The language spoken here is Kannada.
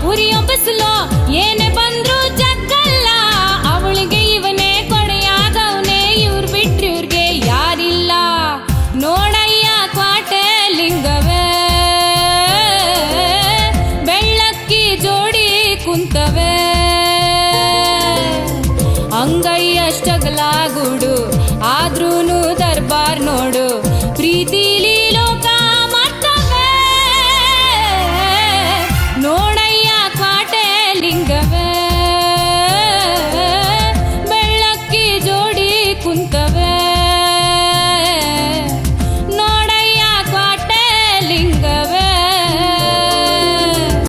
ಉರಿಯೋ ಬಿಸಿಲೋ ಏನೇ ಬಂದ್ರು ಜಗ್ಗಲ್ಲ, ಅವಳಿಗೆ ಇವನೇ ಕೊಡೆಯಾಗವನೇ, ಇವ್ರು ಬಿಟ್ರಿ ಇವ್ರಿಗೆ ಯಾರಿಲ್ಲ. ನೋಡಯ್ಯ ಕ್ವಾಟೆ ಲಿಂಗವೇ, ಬೆಳ್ಳಕ್ಕಿ ಜೋಡಿ ಕುಂತವೆ.